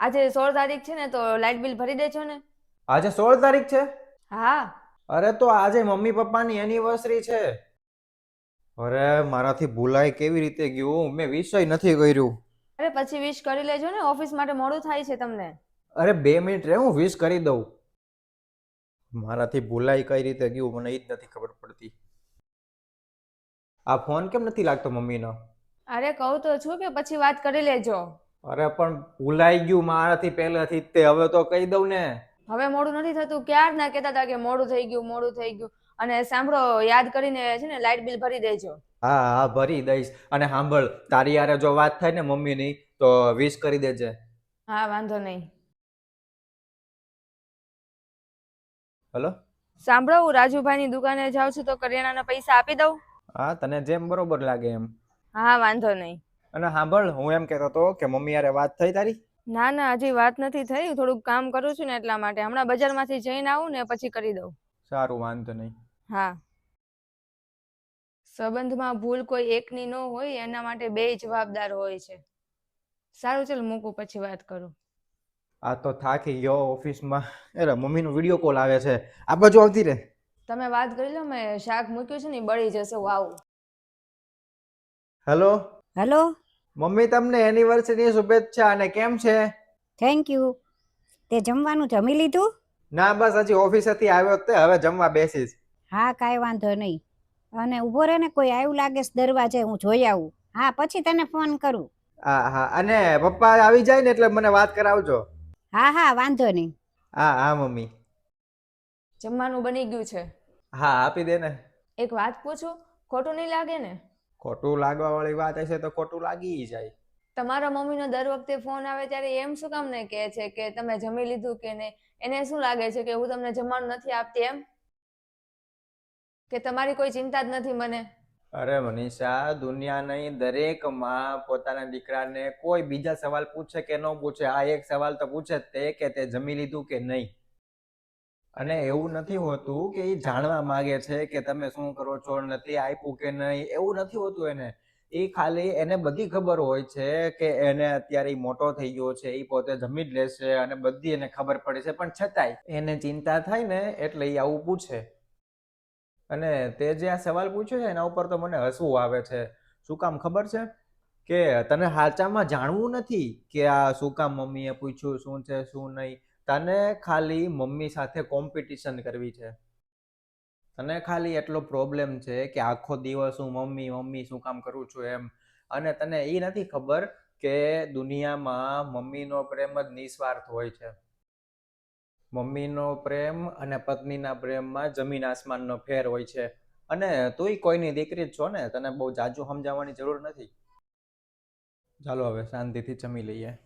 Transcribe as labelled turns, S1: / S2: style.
S1: આજે 16 તારીખ છે ને, તો લાઇટ બિલ ભરી દેજો ને.
S2: આજે 16 તારીખ છે?
S1: હા.
S2: અરે તો આજે મમ્મી પપ્પાની એનિવર્સરી છે. અરે મારાથી ભૂલાઈ કેવી રીતે ગયું, મેં વિષય નથી કર્યું.
S1: અરે પછી વિશ કરી લેજો ને, ઓફિસ માટે મોડું થાય છે તમને.
S2: અરે 2 મિનિટ રે, હું વિશ કરી દઉં. મારાથી ભૂલાઈ કઈ રીતે ગયું મને એ જ નથી ખબર પડતી. આ ફોન કેમ નથી લાગતો મમ્મીનો?
S1: અરે કહું તો છું કે પછી વાત કરી લેજો.
S2: અરે પણ ભૂલાઈ ગયું મારાથી પહેલેથી જ તે, હવે તો કહી દઉં ને.
S1: હવે મોડું નથી થતું, ક્યાર ના કહેતા હતા કે મોડું થઈ ગયું મોડું થઈ ગયું. અને સાંભળો, યાદ કરીને છે ને લાઇટ બિલ ભરી દેજો.
S2: હા હા ભરી દઈશ. અને સાંભળ, તારી યારે જો વાત થાય ને મમ્મીની તો વિશ કરી દેજે.
S1: હા, વાંધો નહીં.
S2: હલો.
S1: સાંભળો, હું રાજુભાઈની દુકાને જાઉં છું, તો કરિયાણાના પૈસા આપી દઉં.
S2: હા, તને જેમ બરોબર લાગે એમ.
S1: હા, વાંધો નહીં.
S2: અને સાંભળ, હું એમ કહેતો હતો કે મમ્મી યારે વાત થઈ તારી?
S1: ના ના, હજી વાત નથી થઈ. થોડુંક કામ કરું છું ને એટલા માટે. હમણાં બજારમાંથી જઈને આવું ને પછી કરી દઉં.
S2: સારું, વાંધો નહીં.
S1: હા. સંબંધમાં ભૂલ કોઈ એકની ન હોય, એના માટે બે જવાબદાર હોય છે. સારું, ચાલ મૂકું, પછી વાત કરું.
S2: આ તો થાકી ગયો ઓફિસમાં. અરે મમ્મીનો વિડીયો કોલ આવે છે, આ બાજુ આવતી રે.
S1: તમે વાત કરી લો, મેં શાક મૂક્યું છે ને, બળી જશે. હું આવું.
S2: હેલો.
S3: હેલો.
S2: મમ્મી, તમને એનિવર્સરીની શુભેચ્છા. અને કેમ છે?
S3: Thank you. તે જમવાનું જમી લીધું?
S2: ના, બસ હજી ઓફિસેથી આવ્યો તે, હવે જમવા બેસીશ.
S3: હા, કાંઈ વાંધો નહીં. અને ઊભો રહે ને, કોઈ આવ્યું લાગે છે દરવાજે, હું જોઈ આવું. હા, પછી તને ફોન કરું.
S2: હા હા, અને પપ્પા આવી જાય ને એટલે મને વાત કરાવજો.
S3: હા હા, વાંધો નહીં.
S2: હા હા મમ્મી.
S1: જમવાનું બની ગયું છે.
S2: હા, આપી દે ને.
S1: એક વાત પૂછું, ખોટું નહીં લાગે ને?
S2: ખોટું લાગવા વાળી વાત હશે તો ખોટું લાગી જાય.
S1: તમારા મમ્મીનો દર વખતે ફોન આવે ત્યારે એમ શું કામ ને કહે છે કે તમે જમી લીધું કે નહીં? એને શું લાગે છે કે હું તમને જમવાનું નથી આપતી એમ? કે તમારી કોઈ ચિંતા જ નથી મને?
S2: અરે મનીષા, દુનિયા નહીં, દરેક માં પોતાના દીકરાને કોઈ બીજા સવાલ પૂછે કે ન પૂછે, આ એક સવાલ તો પૂછે જ તે કે તે જમી લીધું કે નહીં. અને એવું નથી હોતું કે એ જાણવા માંગે છે કે તમે શું કરો છો, નથી આપ્યું કે નહીં, એવું નથી હોતું. એ ખાલી એને બધી ખબર હોય છે કે એને અત્યારે મોટો થઈ ગયો છે, એ પોતે જમી જ લેશે અને બધી એને ખબર પડે છે, પણ છતાંય એને ચિંતા થાય ને એટલે એ આવું પૂછે. અને તે જે આ સવાલ પૂછ્યો છે એના ઉપર તો મને હસવું આવે છે. શું કામ ખબર છે? કે તને હાચામાં જાણવું નથી કે આ શું કામ મમ્મીએ પૂછ્યું, શું છે શું નહીં. તને ખાલી મમ્મી સાથે કોમ્પિટિશન કરવી છે. તને ખાલી એટલો પ્રોબ્લેમ છે કે આખો દિવસ હું મમ્મી મમ્મી શું કામ કરું છું એમ. અને તને એ નથી ખબર કે દુનિયામાં મમ્મીનો પ્રેમ જ નિસ્વાર્થ હોય છે. મમ્મીનો પ્રેમ અને પત્નીના પ્રેમમાં જમીન આસમાનનો ફેર હોય છે. અને તુંય કોઈની દીકરી જ છો ને, તને બહુ જાજુ સમજાવવાની જરૂર નથી. ચાલો હવે શાંતિથી જમી લઈએ.